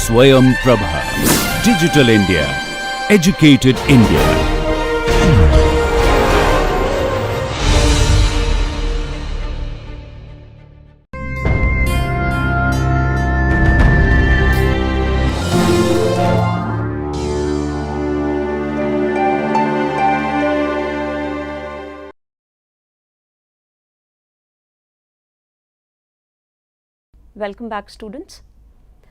Swayam Prabha. Digital India. Educated India. Welcome back, students.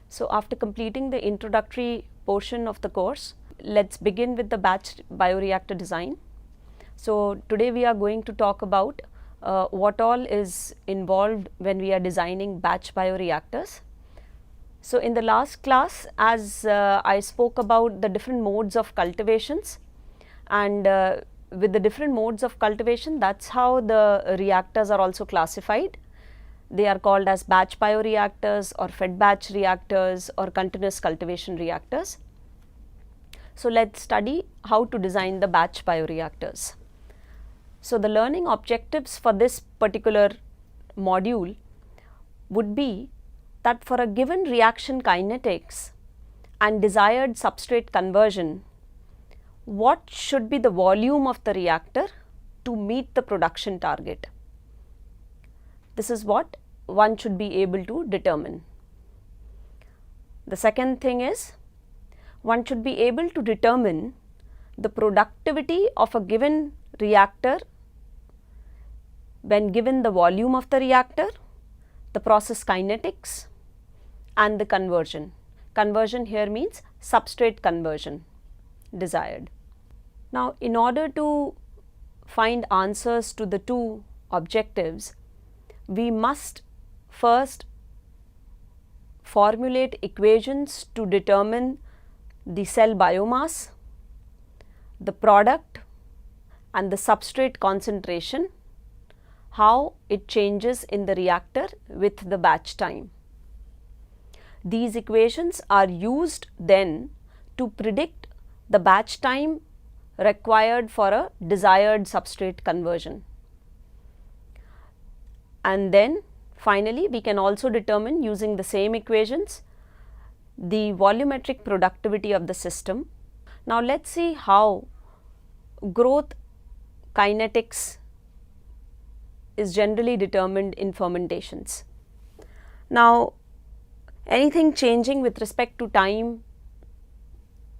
So after completing the introductory portion of the course, let's begin with the batch bioreactor design. So today we are going to talk about what all is involved when we are designing batch bioreactors. So in the last class, as I spoke about the different modes of cultivations, and with the different modes of cultivation, that's how the reactors are also classified. They are called as batch bioreactors or fed batch reactors or continuous cultivation reactors. So let's study how to design the batch bioreactors. So the learning objectives for this particular module would be that for a given reaction kinetics and desired substrate conversion, what should be the volume of the reactor to meet the production target? This is what one should be able to determine. The second thing is, one should be able to determine the productivity of a given reactor when given the volume of the reactor, the process kinetics and the conversion. Conversion here means substrate conversion desired. Now, in order to find answers to the two objectives, we must first formulate equations to determine the cell biomass, the product and the substrate concentration, how it changes in the reactor with the batch time. These equations are used then to predict the batch time required for a desired substrate conversion. And then finally, we can also determine using the same equations the volumetric productivity of the system. Now let's see how growth kinetics is generally determined in fermentations. Now anything changing with respect to time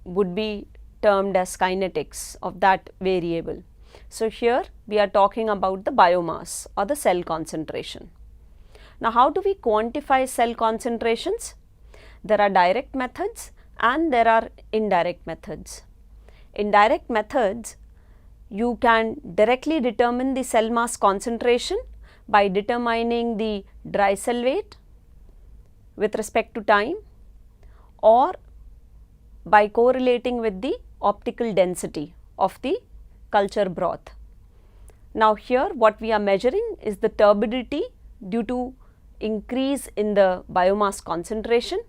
would be termed as kinetics of that variable. So here we are talking about the biomass or the cell concentration. Now how do we quantify cell concentrations? There are direct methods and there are indirect methods. In direct methods, you can directly determine the cell mass concentration by determining the dry cell weight with respect to time or by correlating with the optical density of the culture broth. Now here what we are measuring is the turbidity due to increase in the biomass concentration,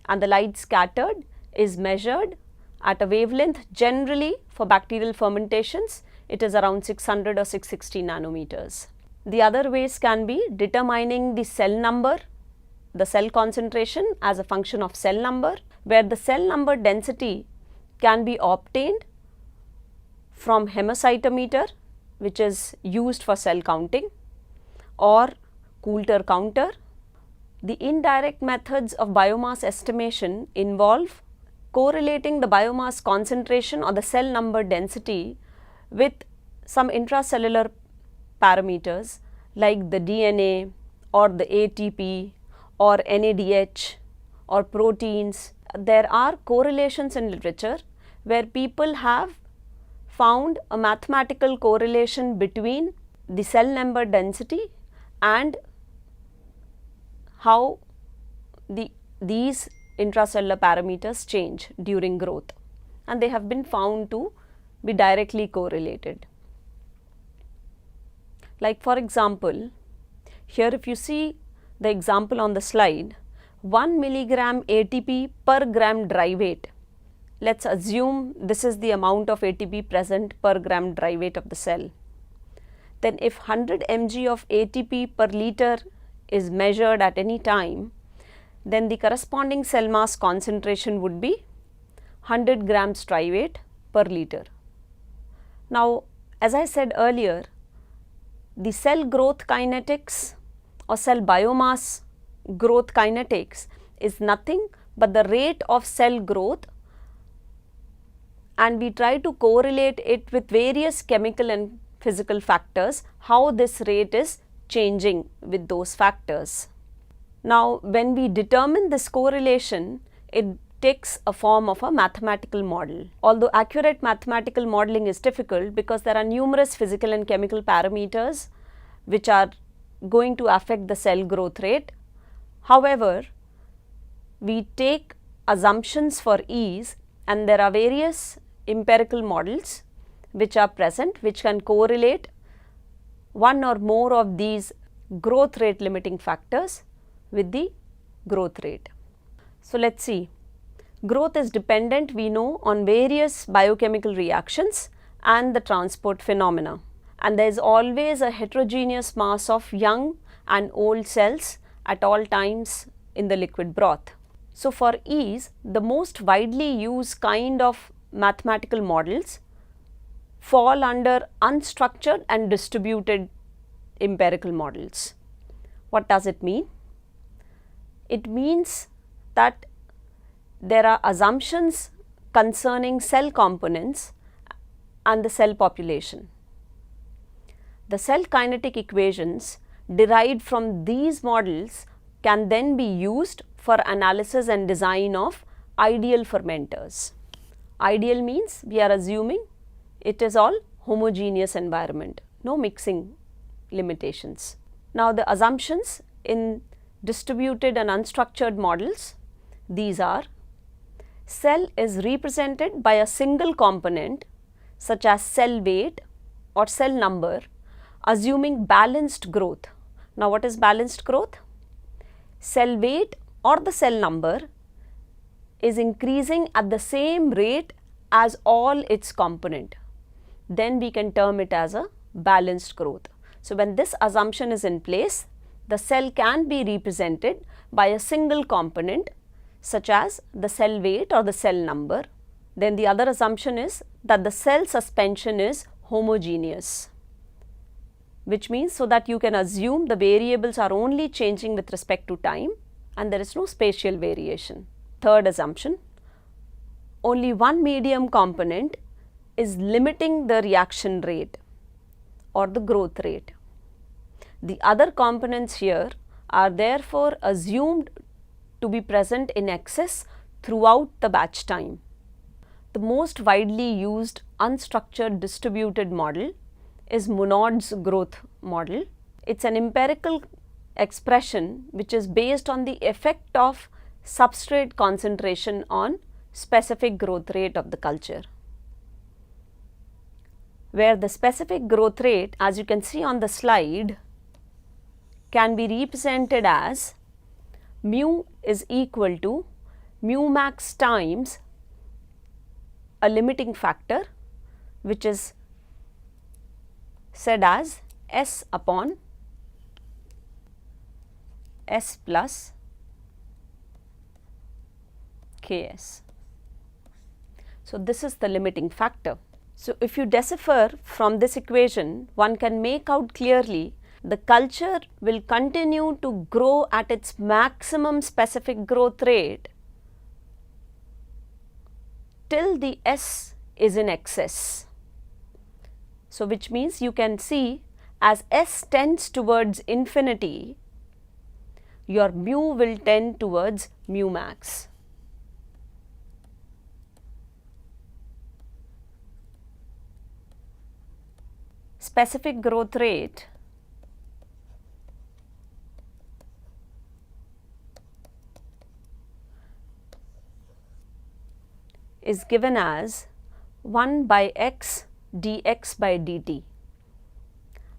and the light scattered is measured at a wavelength. Generally for bacterial fermentations it is around 600 or 660 nanometers. The other ways can be determining the cell number, the cell concentration as a function of cell number, where the cell number density can be obtained from hemocytometer, which is used for cell counting, or Coulter counter. The indirect methods of biomass estimation involve correlating the biomass concentration or the cell number density with some intracellular parameters like the DNA or the ATP or NADH or proteins. There are correlations in literature where people have found a mathematical correlation between the cell number density and how these intracellular parameters change during growth, and they have been found to be directly correlated. Like for example, here if you see the example on the slide, 1 milligram ATP per gram dry weight. Let's assume this is the amount of ATP present per gram dry weight of the cell. Then if 100 mg of ATP per liter is measured at any time, then the corresponding cell mass concentration would be 100 grams tri-weight per liter. Now, as I said earlier, the cell growth kinetics or cell biomass growth kinetics is nothing but the rate of cell growth, and we try to correlate it with various chemical and physical factors, how this rate is changing with those factors. Now, when we determine this correlation, it takes a form of a mathematical model. Although accurate mathematical modeling is difficult because there are numerous physical and chemical parameters which are going to affect the cell growth rate. However, we take assumptions for ease, and there are various empirical models which are present which can correlate one or more of these growth rate limiting factors with the growth rate. So, let us see. Growth is dependent, we know, on various biochemical reactions and the transport phenomena, and there is always a heterogeneous mass of young and old cells at all times in the liquid broth. So, for ease, the most widely used kind of mathematical models fall under unstructured and distributed empirical models. What does it mean? It means that there are assumptions concerning cell components and the cell population. The cell kinetic equations derived from these models can then be used for analysis and design of ideal fermenters. Ideal means we are assuming it is all homogeneous environment, no mixing limitations. Now, the assumptions in distributed and unstructured models, these are: cell is represented by a single component such as cell weight or cell number, assuming balanced growth. Now, what is balanced growth? Cell weight or the cell number is increasing at the same rate as all its component. Then we can term it as a balanced growth. So, when this assumption is in place, the cell can be represented by a single component such as the cell weight or the cell number. Then the other assumption is that the cell suspension is homogeneous, which means so that you can assume the variables are only changing with respect to time and there is no spatial variation. Third assumption, only one medium component is limiting the reaction rate or the growth rate. The other components here are therefore assumed to be present in excess throughout the batch time. The most widely used unstructured distributed model is Monod's growth model. It is an empirical expression which is based on the effect of substrate concentration on specific growth rate of the culture, where the specific growth rate, as you can see on the slide, can be represented as mu is equal to mu max times a limiting factor which is said as S upon S plus Ks. So, this is the limiting factor. So, if you decipher from this equation, one can make out clearly the culture will continue to grow at its maximum specific growth rate till the S is in excess. So, which means you can see as S tends towards infinity, your mu will tend towards mu max. Specific growth rate is given as 1 by x dx by dt.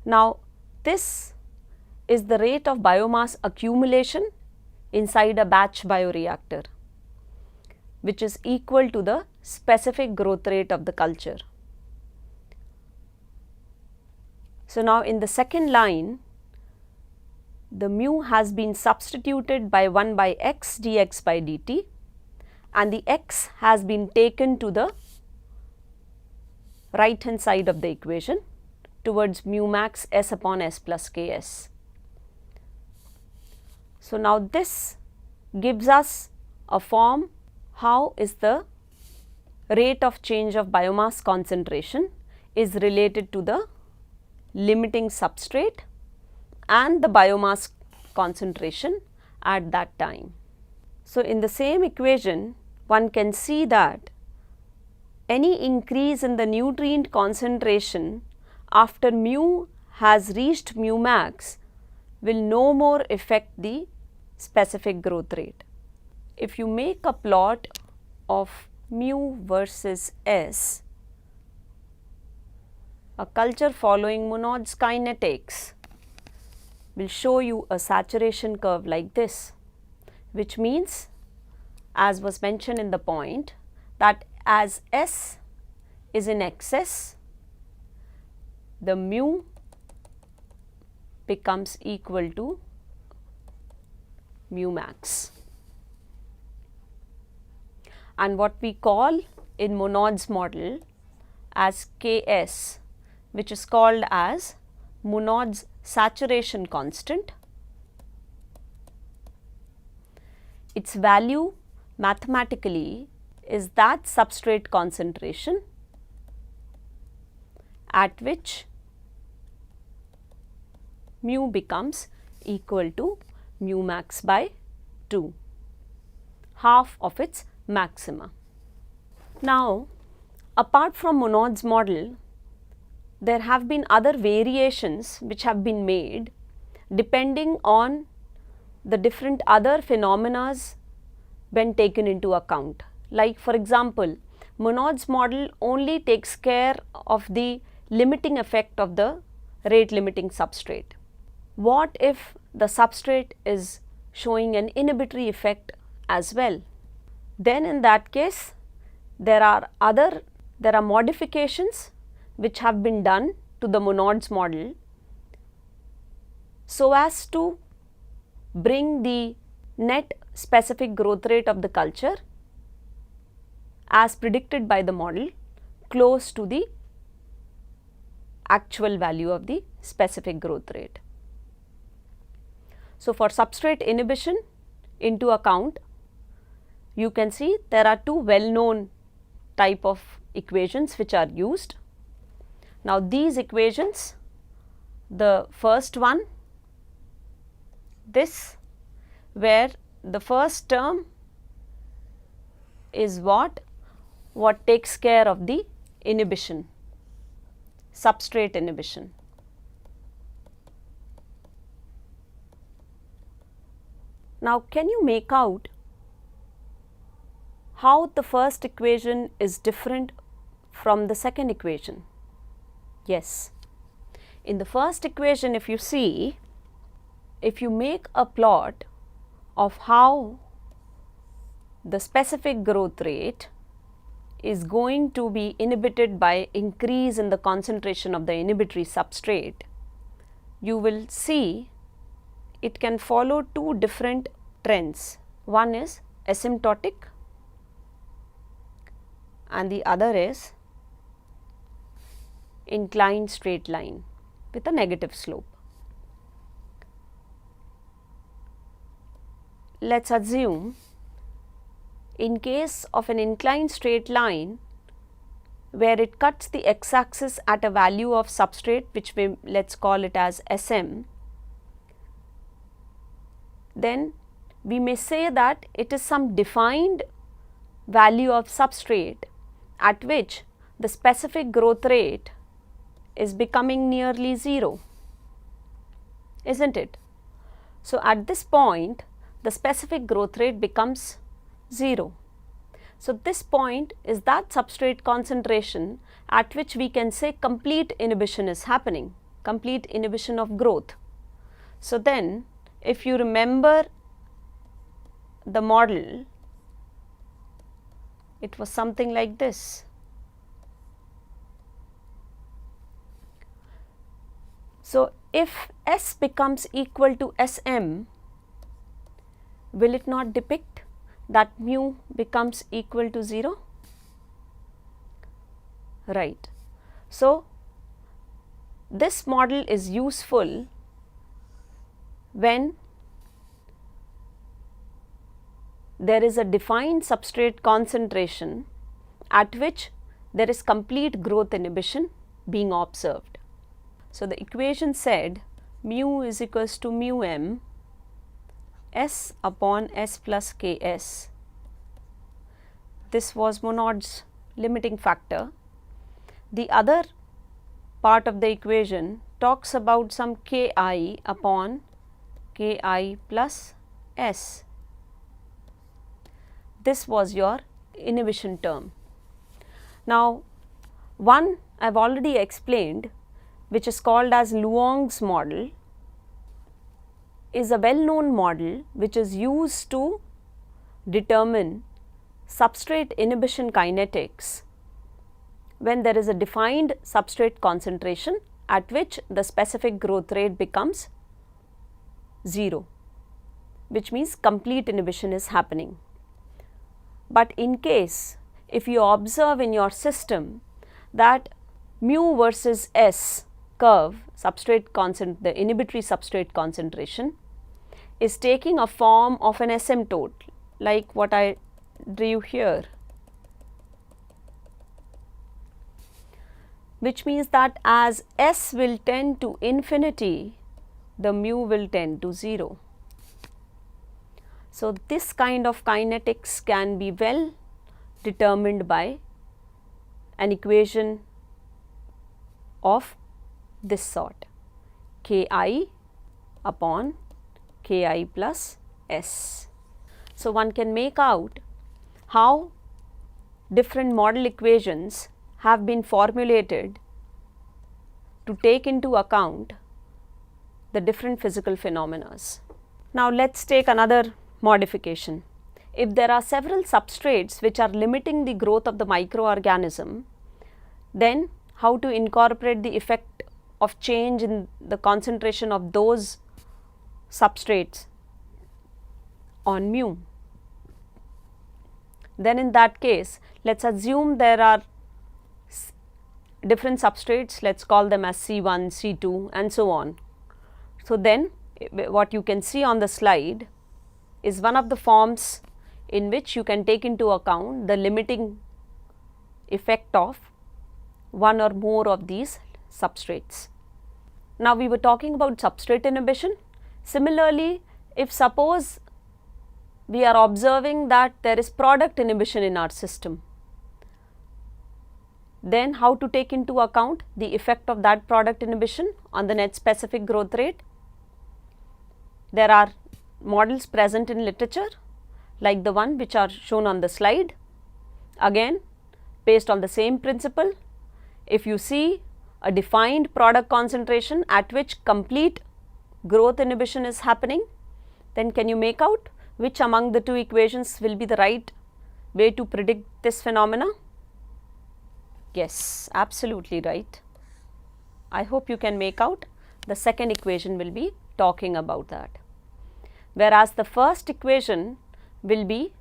Now, this is the rate of biomass accumulation inside a batch bioreactor, which is equal to the specific growth rate of the culture. So, now in the second line, the mu has been substituted by 1 by x dx by dt, and the x has been taken to the right hand side of the equation towards mu max s upon s plus ks. So, now this gives us a form how is the rate of change of biomass concentration is related to the limiting substrate and the biomass concentration at that time. So, in the same equation one can see that any increase in the nutrient concentration after mu has reached mu max will no more affect the specific growth rate. If you make a plot of mu versus S, a culture following Monod's kinetics will show you a saturation curve like this, which means, as was mentioned in the point, that as S is in excess, the mu becomes equal to mu max. And what we call in Monod's model as Ks, which is called as Monod's saturation constant, its value mathematically is that substrate concentration at which mu becomes equal to mu max by 2, half of its maxima. Now, apart from Monod's model, there have been other variations which have been made depending on the different other phenomena when taken into account. Like for example, Monod's model only takes care of the limiting effect of the rate limiting substrate. What if the substrate is showing an inhibitory effect as well? Then in that case, there are modifications which have been done to the Monod's model so as to bring the net specific growth rate of the culture as predicted by the model close to the actual value of the specific growth rate. So, for substrate inhibition into account, you can see there are two well known type of equations which are used. Now, these equations, the first one, this, where the first term is what takes care of the inhibition, substrate inhibition. Now, can you make out how the first equation is different from the second equation? Yes. In the first equation, if you see, if you make a plot of how the specific growth rate is going to be inhibited by increase in the concentration of the inhibitory substrate, you will see it can follow two different trends. One is asymptotic and the other is inclined straight line with a negative slope. Let us assume in case of an inclined straight line where it cuts the x axis at a value of substrate which we let us call it as Sm, then we may say that it is some defined value of substrate at which the specific growth rate is becoming nearly 0, isn't it? So, at this point the specific growth rate becomes 0. So, this point is that substrate concentration at which we can say complete inhibition is happening, complete inhibition of growth. So, then if you remember the model, it was something like this. So, if S becomes equal to Sm, will it not depict that mu becomes equal to 0? Right. So, this model is useful when there is a defined substrate concentration at which there is complete growth inhibition being observed. So, the equation said mu is equals to mu m S upon S plus Ks. This was Monod's limiting factor. The other part of the equation talks about some Ki upon Ki plus S. This was your inhibition term. Now, one I have already explained, which is called as Luong's model, is a well-known model which is used to determine substrate inhibition kinetics when there is a defined substrate concentration at which the specific growth rate becomes 0, which means complete inhibition is happening. But in case if you observe in your system that mu versus S curve, the inhibitory substrate concentration is taking a form of an asymptote like what I drew here, which means that as S will tend to infinity, the mu will tend to 0. So, this kind of kinetics can be well determined by an equation of this sort, Ki upon Ki plus S. So, one can make out how different model equations have been formulated to take into account the different physical phenomena. Now, let us take another modification. If there are several substrates which are limiting the growth of the microorganism, then how to incorporate the effect of change in the concentration of those substrates on mu. Then in that case, let us assume there are different substrates, let us call them as C1, C2 and so on. So, then what you can see on the slide is one of the forms in which you can take into account the limiting effect of one or more of these substrates. Now, we were talking about substrate inhibition. Similarly, if suppose we are observing that there is product inhibition in our system, then how to take into account the effect of that product inhibition on the net specific growth rate? There are models present in literature like the one which are shown on the slide. Again, based on the same principle, if you see a defined product concentration at which complete growth inhibition is happening, then can you make out which among the two equations will be the right way to predict this phenomena? Yes, absolutely right. I hope you can make out the second equation will be talking about that, whereas the first equation will be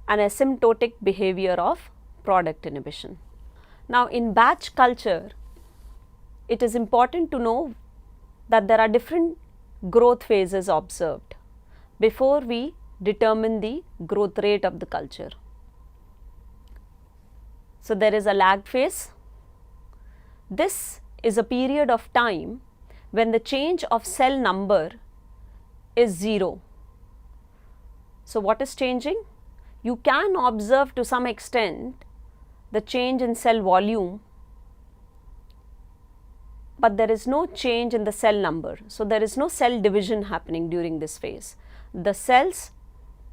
an asymptotic behavior of product inhibition. Now, in batch culture, it is important to know that there are different growth phases observed before we determine the growth rate of the culture. So, there is a lag phase. This is a period of time when the change of cell number is 0. So, what is changing? You can observe to some extent the change in cell volume, but there is no change in the cell number. So, there is no cell division happening during this phase. The cells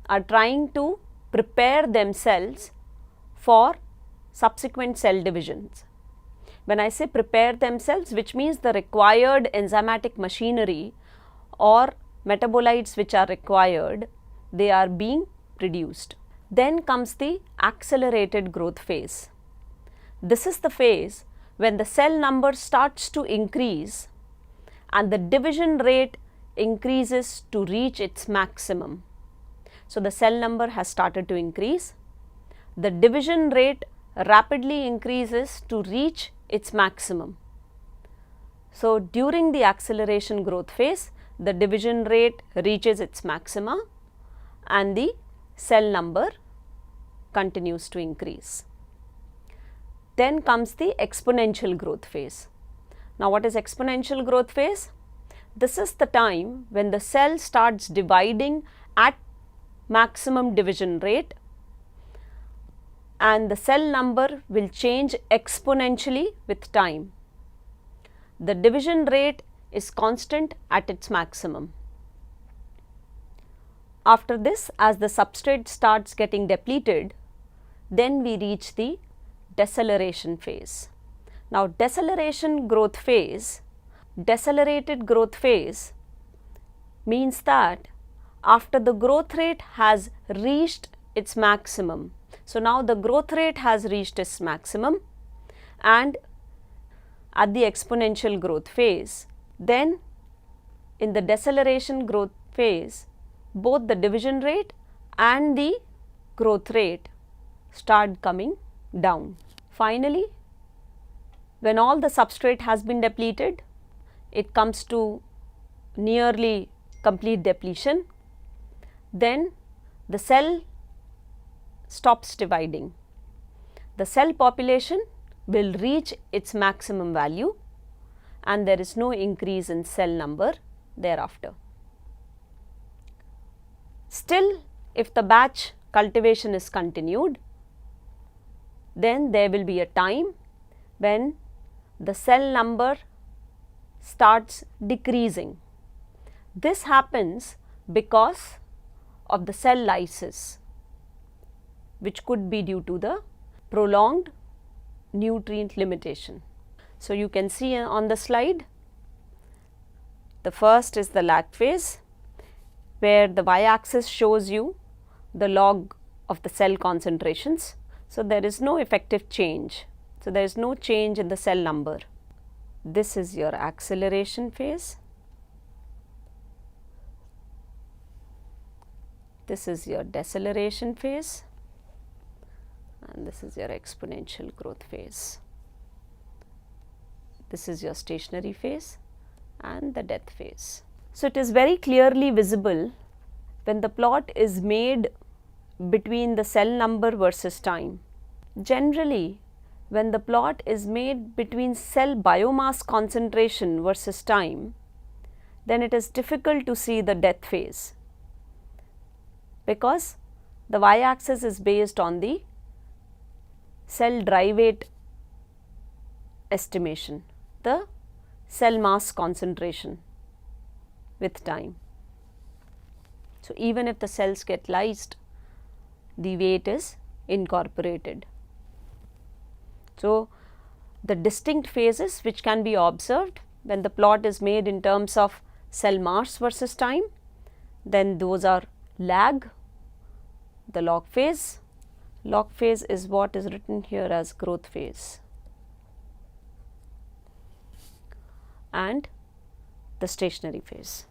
are trying to prepare themselves for subsequent cell divisions. When I say prepare themselves, which means the required enzymatic machinery or metabolites which are required, they are being produced. Then comes the accelerated growth phase. This is the phase when the cell number starts to increase and the division rate increases to reach its maximum. So, the cell number has started to increase. The division rate rapidly increases to reach its maximum. So, during the acceleration growth phase, the division rate reaches its maxima and the cell number continues to increase. Then comes the exponential growth phase. Now, what is exponential growth phase? This is the time when the cell starts dividing at maximum division rate and the cell number will change exponentially with time. The division rate is constant at its maximum. After this, as the substrate starts getting depleted, then we reach the deceleration phase. Now, decelerated growth phase means that after the growth rate has reached its maximum. So, now the growth rate has reached its maximum and at the exponential growth phase, then in the deceleration growth phase, both the division rate and the growth rate start coming down. Finally, when all the substrate has been depleted, it comes to nearly complete depletion, then the cell stops dividing. The cell population will reach its maximum value and there is no increase in cell number thereafter. Still, if the batch cultivation is continued, then there will be a time when the cell number starts decreasing. This happens because of the cell lysis, which could be due to the prolonged nutrient limitation. So, you can see on the slide, the first is the lag phase, where the y-axis shows you the log of the cell concentrations. So, there is no effective change. So, there is no change in the cell number. This is your acceleration phase. This is your deceleration phase and this is your exponential growth phase. This is your stationary phase and the death phase. So, it is very clearly visible when the plot is made between the cell number versus time. Generally, when the plot is made between cell biomass concentration versus time, then it is difficult to see the death phase, because the y-axis is based on the cell dry weight estimation, the cell mass concentration with time. So, even if the cells get lysed, the weight is incorporated. So, the distinct phases which can be observed when the plot is made in terms of cell mass versus time, then those are lag, the log phase. Log phase is what is written here as growth phase, and the stationary phase.